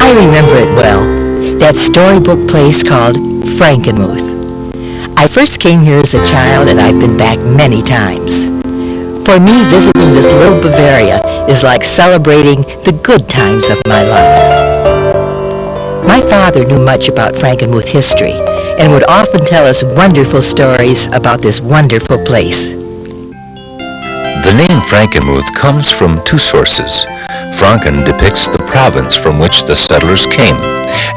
I remember it well, that storybook place called Frankenmuth. I first came here as a child, and I've been back many times. For me, visiting this little Bavaria is like celebrating the good times of my life. My father knew much about Frankenmuth history and would often tell us wonderful stories about this wonderful place. The name Frankenmuth comes from two sources. Franken depicts the province from which the settlers came,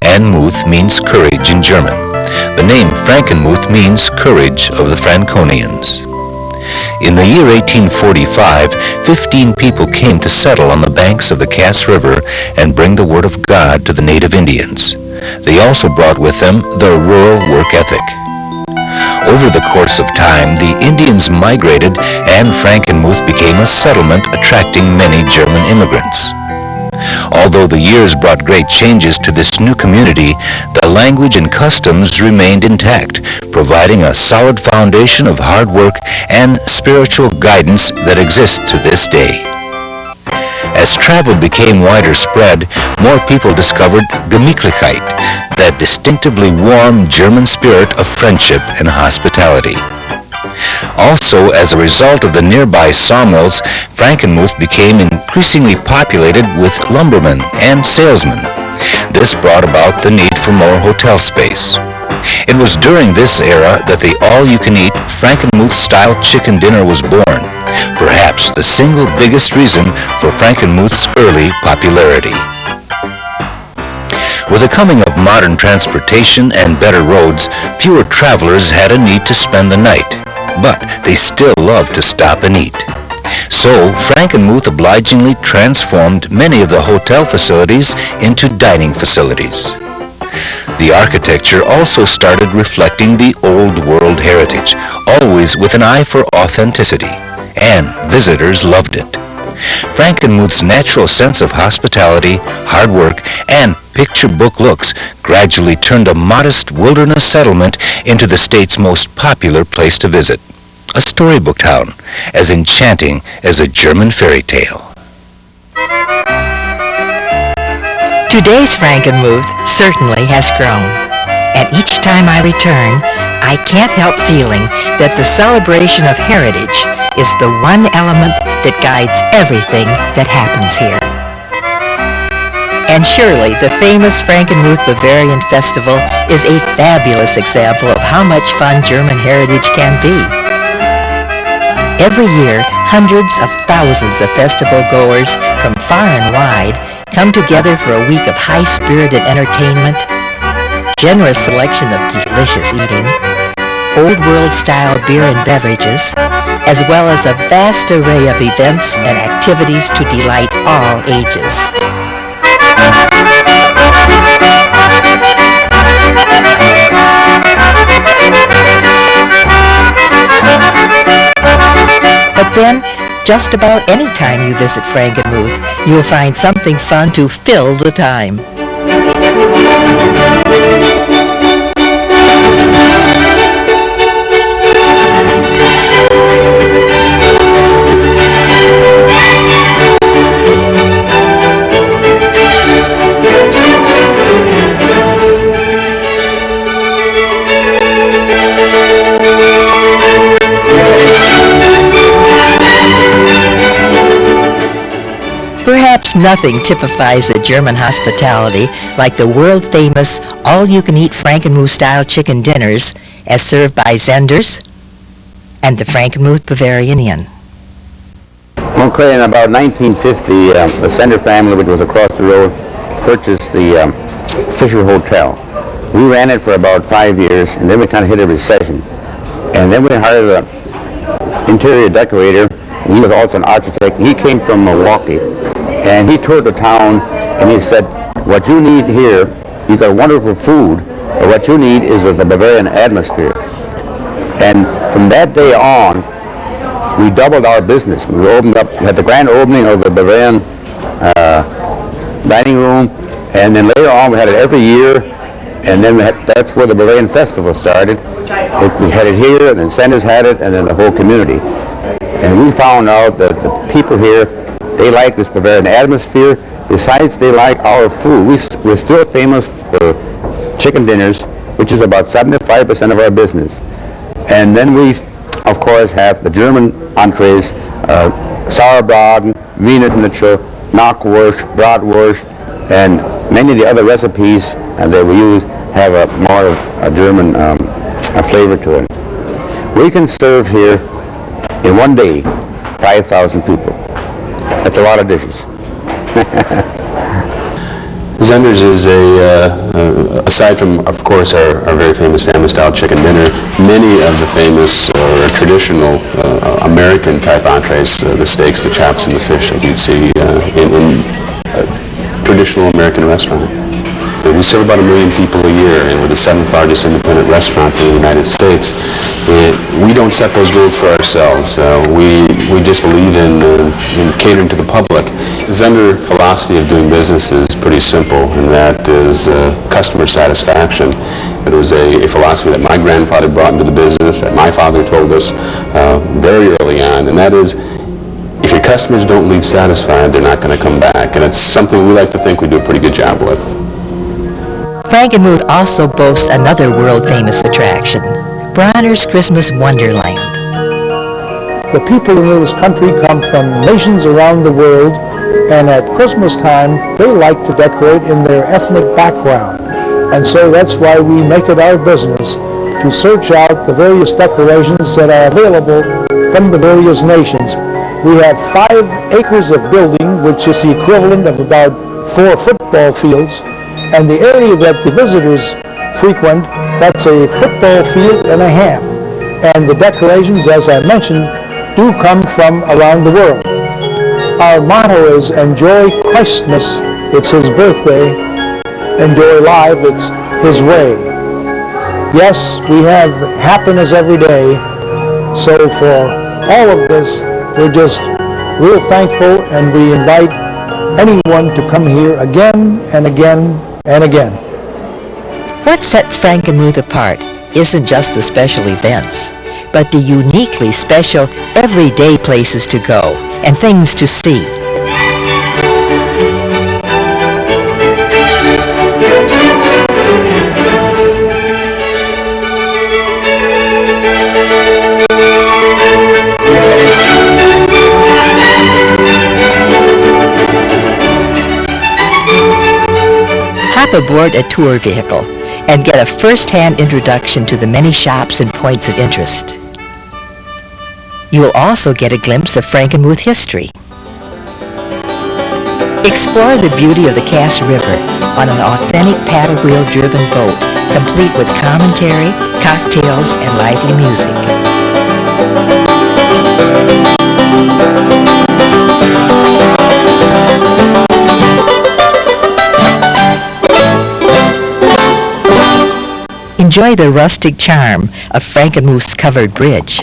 and Muth means courage in German. The name Frankenmuth means courage of the Franconians. In the year 1845, 15 people came to settle on the banks of the Cass River and bring the word of God to the native Indians. They also brought with them their rural work ethic. Over the course of time, the Indians migrated and Frankenmuth became a settlement attracting many German immigrants. Although the years brought great changes to this new community, the language and customs remained intact, providing a solid foundation of hard work and spiritual guidance that exists to this day. As travel became wider spread, more people discovered Gemütlichkeit, that distinctively warm German spirit of friendship and hospitality. Also, as a result of the nearby sawmills, Frankenmuth became increasingly populated with lumbermen and salesmen. This brought about the need for more hotel space. It was during this era that the all-you-can-eat Frankenmuth-style chicken dinner was born, perhaps the single biggest reason for Frankenmuth's early popularity. With the coming of modern transportation and better roads, fewer travelers had a need to spend the night, but they still loved to stop and eat. So, Frankenmuth obligingly transformed many of the hotel facilities into dining facilities. The architecture also started reflecting the old world heritage, always with an eye for authenticity, and visitors loved it. Frankenmuth's natural sense of hospitality, hard work, and picture book looks gradually turned a modest wilderness settlement into the state's most popular place to visit, a storybook town, as enchanting as a German fairy tale. Today's Frankenmuth certainly has grown, and each time I return, I can't help feeling that the celebration of heritage is the one element that guides everything that happens here. And surely the famous Frankenmuth Bavarian Festival is a fabulous example of how much fun German heritage can be. Every year, hundreds of thousands of festival goers from far and wide come together for a week of high-spirited entertainment, generous selection of delicious eating, old-world-style beer and beverages, as well as a vast array of events and activities to delight all ages. But then, just about any time you visit Frankenmuth, you'll find something fun to fill the time. Perhaps nothing typifies a German hospitality like the world-famous all-you-can-eat Frankenmuth-style chicken dinners as served by Zenders and the Frankenmuth Bavarian Inn. Okay, in about 1950, the Zender family, which was across the road, purchased the Fisher Hotel. We ran it for about 5 years, and then we kind of hit a recession. And then we hired an interior decorator, and he was also an architect, and he came from Milwaukee. And he toured the town, and he said, what you need here, you got wonderful food, but what you need is the Bavarian atmosphere. And from that day on, we doubled our business. We opened up, had the grand opening of the Bavarian dining room, and then later on we had it every year, and then that's where the Bavarian Festival started. We had it here, and then Sanders had it, and then the whole community. And we found out that the people here, they like this Bavarian atmosphere, Besides, they like our food. We're still famous for chicken dinners, which is about 75% of our business. And then we, of course, have the German entrees, Sauerbraten, Wiener Schnitzel, Knockwurst, Bratwurst, and many of the other recipes that we use have more of a German flavor to it. We can serve here in one day 5,000 people. That's a lot of dishes. Zender's is aside from, of course, our very famous family-style chicken dinner, many of the famous or traditional American-type entrees, the steaks, the chops, and the fish that you'd see in a traditional American restaurant. We serve about 1 million people a year, and we're the 7th largest independent restaurant in the United States. We don't set those goals for ourselves. We just believe in catering to the public. The Zender philosophy of doing business is pretty simple, and that is customer satisfaction. It was a philosophy that my grandfather brought into the business, that my father told us very early on, and that is, if your customers don't leave satisfied, they're not going to come back. And it's something we like to think we do a pretty good job with. Frankenmuth also boasts another world-famous attraction, Bronner's Christmas Wonderland. The people in this country come from nations around the world, and at Christmas time, they like to decorate in their ethnic background. And so that's why we make it our business to search out the various decorations that are available from the various nations. We have 5 acres of building, which is the equivalent of about 4 football fields. And the area that the visitors frequent, that's a football field and a half. And the decorations, as I mentioned, do come from around the world. Our motto is enjoy Christmas, it's his birthday. Enjoy life, it's his way. Yes, we have happiness every day. So for all of this, we're just real thankful, and we invite anyone to come here again and again and again. What sets Frankenmuth apart isn't just the special events, but the uniquely special everyday places to go and things to see. Hop aboard a tour vehicle and get a first-hand introduction to the many shops and points of interest. You'll also get a glimpse of Frankenmuth history. Explore the beauty of the Cass River on an authentic paddle wheel-driven boat, complete with commentary, cocktails, and lively music. Enjoy the rustic charm of Frankenmuth's covered bridge.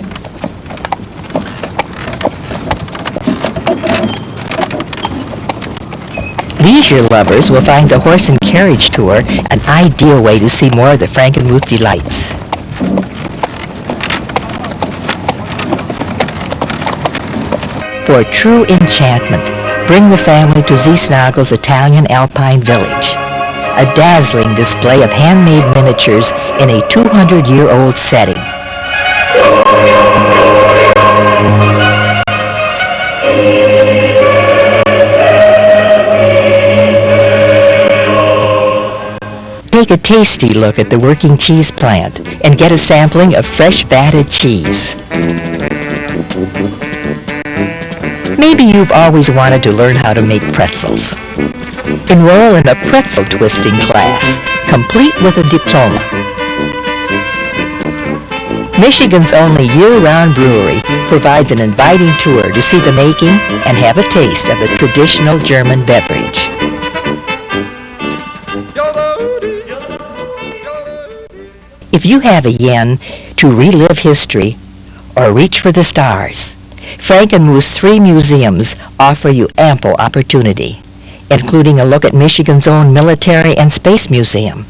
Leisure lovers will find the horse and carriage tour an ideal way to see more of the Frankenmuth delights. For true enchantment, bring the family to Ziesnagel's Italian Alpine Village, a dazzling display of handmade miniatures in a 200-year-old setting. Take a tasty look at the working cheese plant and get a sampling of fresh vatted cheese. Maybe you've always wanted to learn how to make pretzels. Enroll in a pretzel twisting class, complete with a diploma. Michigan's only year-round brewery provides an inviting tour to see the making and have a taste of the traditional German beverage. If you have a yen to relive history or reach for the stars, Frankenmuth's 3 museums offer you ample opportunity, including a look at Michigan's own Military and Space Museum.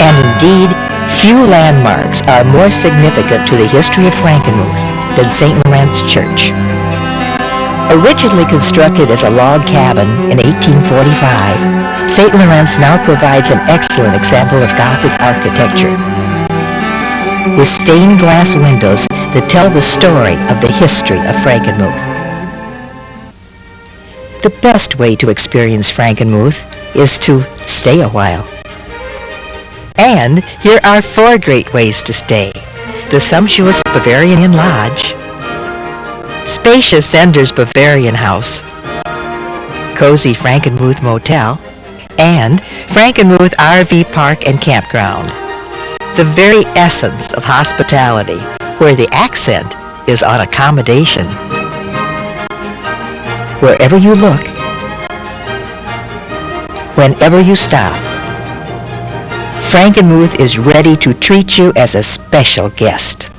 And indeed, Few landmarks are more significant to the history of Frankenmuth than St. Laurent's Church. Originally constructed as a log cabin in 1845, St. Laurent's now provides an excellent example of Gothic architecture, with stained glass windows that tell the story of the history of Frankenmuth. The best way to experience Frankenmuth is to stay a while. And here are 4 great ways to stay. The sumptuous Bavarian Inn Lodge, spacious Zender's Bavarian House, cozy Frankenmuth Motel, and Frankenmuth RV Park and Campground. The very essence of hospitality, where the accent is on accommodation. Wherever you look, whenever you stop, Frankenmuth is ready to treat you as a special guest.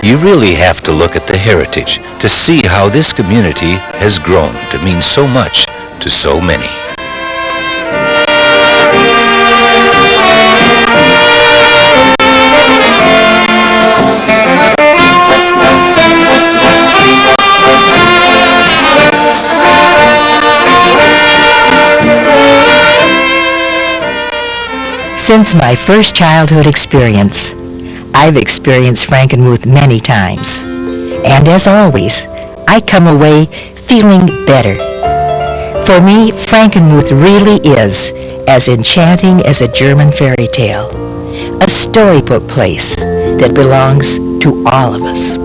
You really have to look at the heritage to see how this community has grown to mean so much to so many. Since my first childhood experience, I've experienced Frankenmuth many times. And as always, I come away feeling better. For me, Frankenmuth really is as enchanting as a German fairy tale, a storybook place that belongs to all of us.